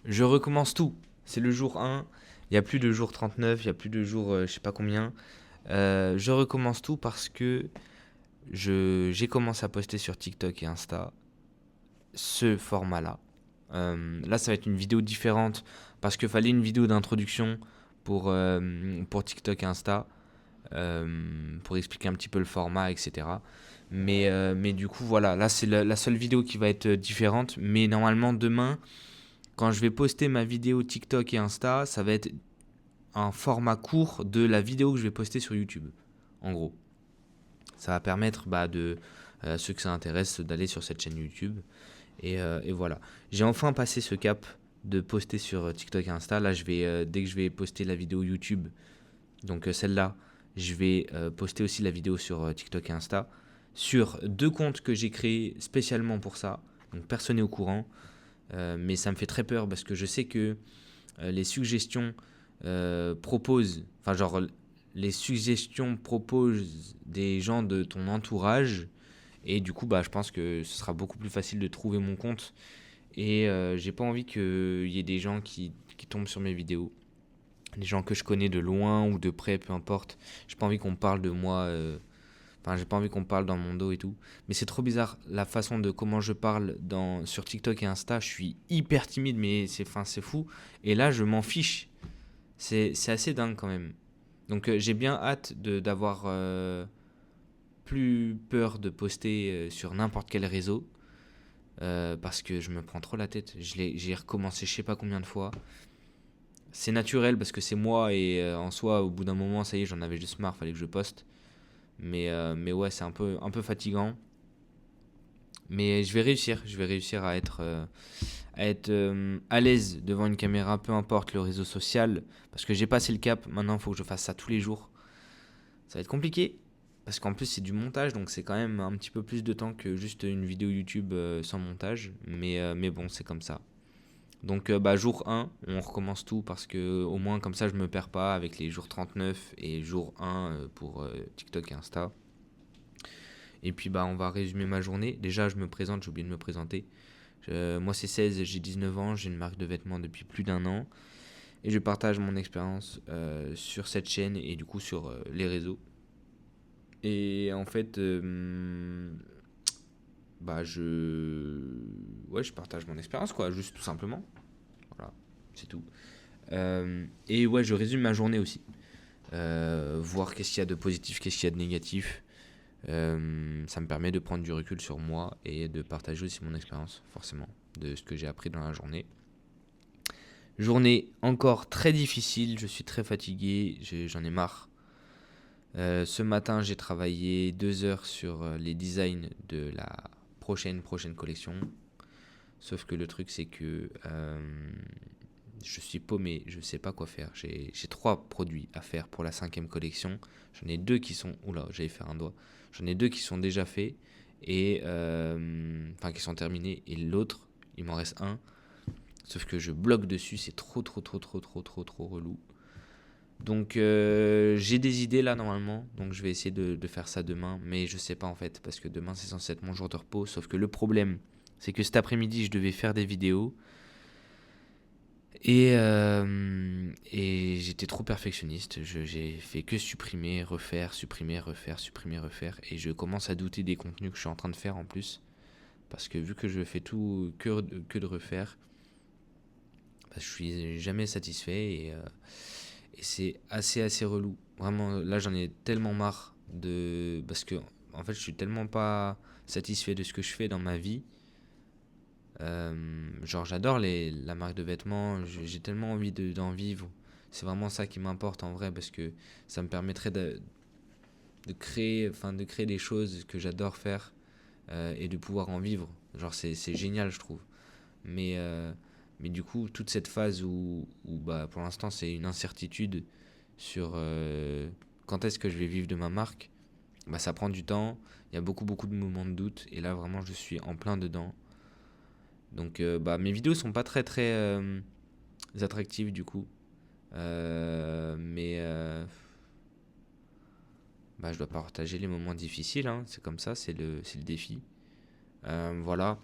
Je recommence tout. C'est le jour 1. Il n'y a plus de jour 39, il n'y a plus de jour je sais pas combien. Je recommence tout parce que j'ai commencé à poster sur TikTok et Insta ce format-là. Là, ça va être une vidéo différente parce qu'il fallait une vidéo d'introduction pour TikTok et Insta, pour expliquer un petit peu le format, etc. Mais du coup, voilà, là, c'est la seule vidéo qui va être différente. Mais normalement, demain, quand je vais poster ma vidéo TikTok et Insta, ça va être un format court de la vidéo que je vais poster sur YouTube. En gros, ça va permettre de ceux que ça intéresse d'aller sur cette chaîne YouTube. Et voilà. J'ai enfin passé ce cap de poster sur TikTok et Insta. Là, dès que je vais poster la vidéo YouTube, donc celle-là, je vais poster aussi la vidéo sur TikTok et Insta, sur deux comptes que j'ai créés spécialement pour ça. Donc personne n'est au courant. Mais ça me fait très peur parce que je sais que les suggestions les suggestions proposent des gens de ton entourage. Et du coup, je pense que ce sera beaucoup plus facile de trouver mon compte. Et j'ai pas envie qu'il y ait des gens qui tombent sur mes vidéos. Des gens que je connais de loin ou de près, peu importe. J'ai pas envie qu'on parle de moi. Enfin, j'ai pas envie qu'on parle dans mon dos et tout. Mais c'est trop bizarre la façon de comment je parle sur TikTok et Insta. Je suis hyper timide, mais c'est fou. Et là, je m'en fiche. C'est assez dingue quand même. Donc j'ai bien hâte d'avoir plus peur de poster sur n'importe quel réseau. Parce que je me prends trop la tête. J'ai recommencé je sais pas combien de fois. C'est naturel parce que c'est moi et en soi, au bout d'un moment, ça y est, j'en avais juste marre, fallait que je poste. Mais ouais, c'est un peu fatigant. Mais je vais réussir à être à l'aise devant une caméra, peu importe le réseau social. Parce que j'ai passé le cap, maintenant il faut que je fasse ça tous les jours. Ça va être compliqué, parce qu'en plus c'est du montage, donc c'est quand même un petit peu plus de temps que juste une vidéo YouTube sans montage. Mais bon, c'est comme ça. Donc jour 1, on recommence tout parce que au moins comme ça je me perds pas avec les jours 39 et jour 1 pour TikTok et Insta. Et puis on va résumer ma journée. Déjà je me présente, j'ai oublié de me présenter. Moi c'est 16, j'ai 19 ans, j'ai une marque de vêtements depuis plus d'un an. Et je partage mon expérience sur cette chaîne et du coup sur les réseaux. Et en fait, je... Ouais, je partage mon expérience, quoi, juste tout simplement. Voilà, c'est tout. Et ouais, je résume ma journée aussi. Voir qu'est-ce qu'il y a de positif, qu'est-ce qu'il y a de négatif. Ça me permet de prendre du recul sur moi et de partager aussi mon expérience, forcément, de ce que j'ai appris dans la journée. Journée encore très difficile, je suis très fatigué, j'en ai marre. Ce matin, j'ai travaillé 2 heures sur les designs de la prochaine collection. Sauf que le truc, c'est que je suis paumé, je sais pas quoi faire. J'ai 3 produits à faire pour la 5e collection. J'en ai deux qui sont. Oula, j'allais faire un doigt. J'en ai deux qui sont déjà faits. Et. Enfin, qui sont terminés. Et l'autre, il m'en reste un. Sauf que je bloque dessus, c'est trop relou. Donc j'ai des idées là normalement, donc je vais essayer de faire ça demain, mais je sais pas en fait, parce que demain c'est censé être mon jour de repos, sauf que le problème c'est que cet après-midi je devais faire des vidéos, et j'étais trop perfectionniste, j'ai fait que supprimer, refaire, et je commence à douter des contenus que je suis en train de faire en plus, parce que vu que je fais tout que de refaire, je suis jamais satisfait, et c'est assez relou. Vraiment, là, j'en ai tellement marre parce que, en fait, je suis tellement pas satisfait de ce que je fais dans ma vie. Genre, j'adore la marque de vêtements. J'ai tellement envie d'en vivre. C'est vraiment ça qui m'importe en vrai parce que ça me permettrait de créer des choses que j'adore faire et de pouvoir en vivre. Genre, c'est génial, je trouve. Mais, euh, mais du coup, toute cette phase où pour l'instant, c'est une incertitude sur quand est-ce que je vais vivre de ma marque, ça prend du temps. Il y a beaucoup de moments de doute. Et là, vraiment, je suis en plein dedans. Donc, mes vidéos sont pas très attractives du coup. Mais je dois partager les moments difficiles, hein. C'est comme ça, c'est le défi. Voilà.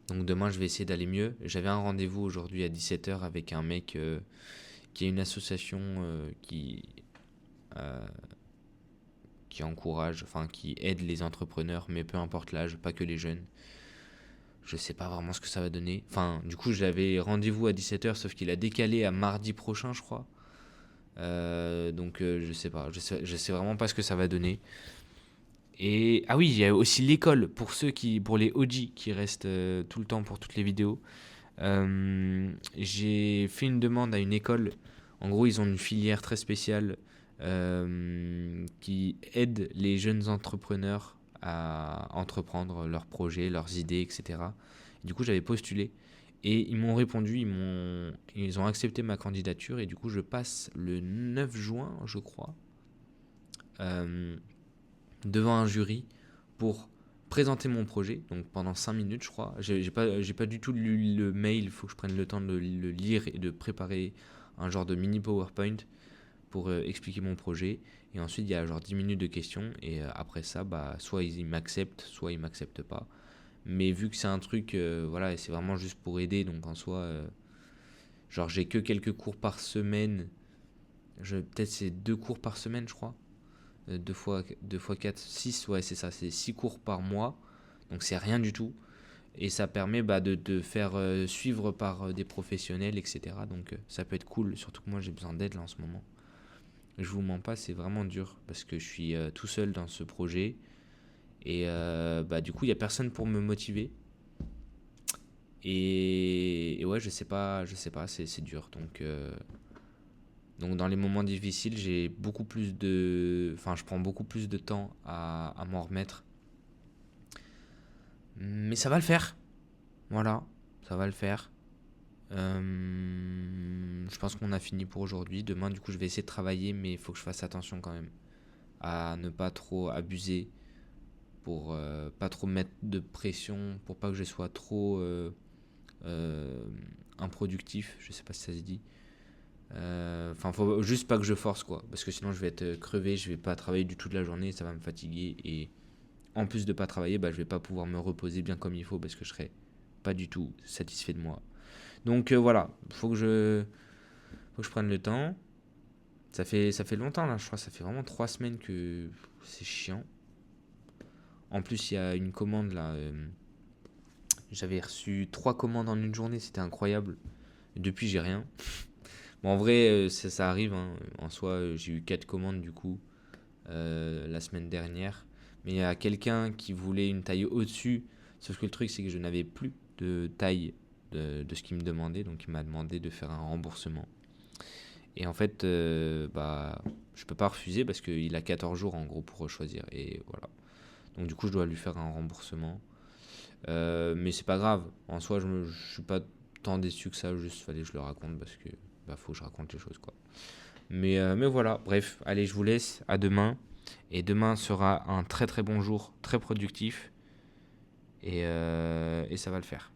Donc demain, je vais essayer d'aller mieux. J'avais un rendez-vous aujourd'hui à 17h avec un mec qui a une association euh, qui encourage, enfin qui aide les entrepreneurs, mais peu importe l'âge, pas que les jeunes. Je sais pas vraiment ce que ça va donner. Enfin, du coup, j'avais rendez-vous à 17h, sauf qu'il a décalé à mardi prochain, je crois. Donc je sais pas, je sais vraiment pas ce que ça va donner. Et ah oui, il y a aussi l'école pour les OG qui restent tout le temps pour toutes les vidéos. J'ai fait une demande à une école. En gros, ils ont une filière très spéciale qui aide les jeunes entrepreneurs à entreprendre leurs projets, leurs idées, etc. Du coup, j'avais postulé et ils m'ont répondu, ils ont accepté ma candidature et du coup, je passe le 9 juin, je crois, euh, devant un jury pour présenter mon projet, donc pendant 5 minutes je crois. J'ai pas du tout lu le mail, il faut que je prenne le temps de le lire et de préparer un genre de mini PowerPoint pour expliquer mon projet. Et ensuite il y a genre 10 minutes de questions et après ça, bah, soit ils m'acceptent, soit ils m'acceptent pas. Mais vu que c'est un truc, voilà, et c'est vraiment juste pour aider, donc en soi, genre j'ai que quelques cours par semaine, peut-être c'est 2 cours par semaine je crois. 2 fois 4, 6, ouais, c'est ça, c'est 6 cours par mois. Donc c'est rien du tout. Et ça permet bah, de faire suivre par des professionnels, etc. Donc ça peut être cool, surtout que moi j'ai besoin d'aide là en ce moment. Je vous mens pas, c'est vraiment dur parce que je suis tout seul dans ce projet. Et bah, du coup, il n'y a personne pour me motiver. Et ouais, je sais pas, c'est dur. Donc dans les moments difficiles, enfin, je prends beaucoup plus de temps à m'en remettre. Mais ça va le faire. Voilà, ça va le faire. Je pense qu'on a fini pour aujourd'hui. Demain, du coup, je vais essayer de travailler, mais il faut que je fasse attention quand même à ne pas trop abuser, pour pas trop mettre de pression, pour pas que je sois trop euh, improductif. Je sais pas si ça se dit. Enfin, faut juste pas que je force quoi, parce que sinon je vais être crevé, je vais pas travailler du tout de la journée, ça va me fatiguer et en plus de pas travailler, bah je vais pas pouvoir me reposer bien comme il faut parce que je serai pas du tout satisfait de moi. Donc voilà, faut que je prenne le temps. Ça fait longtemps là, je crois, ça fait vraiment 3 semaines que c'est chiant. En plus, il y a une commande là. J'avais reçu 3 commandes en une journée, c'était incroyable. Depuis, j'ai rien. Bon, en vrai, ça arrive, hein. En soi, j'ai eu 4 commandes du coup la semaine dernière. Mais il y a quelqu'un qui voulait une taille au-dessus. Sauf que le truc, c'est que je n'avais plus de taille de ce qu'il me demandait. Donc, il m'a demandé de faire un remboursement. Et en fait, bah, je peux pas refuser parce qu'il a 14 jours en gros pour choisir. Et voilà. Donc, du coup, je dois lui faire un remboursement. Mais c'est pas grave. En soi, je suis pas tant déçu que ça. Juste, fallait que je le raconte parce que bah, faut que je raconte les choses, quoi. Mais voilà, bref, allez, je vous laisse. À demain. Et demain sera un très très bon jour, très productif. Et ça va le faire.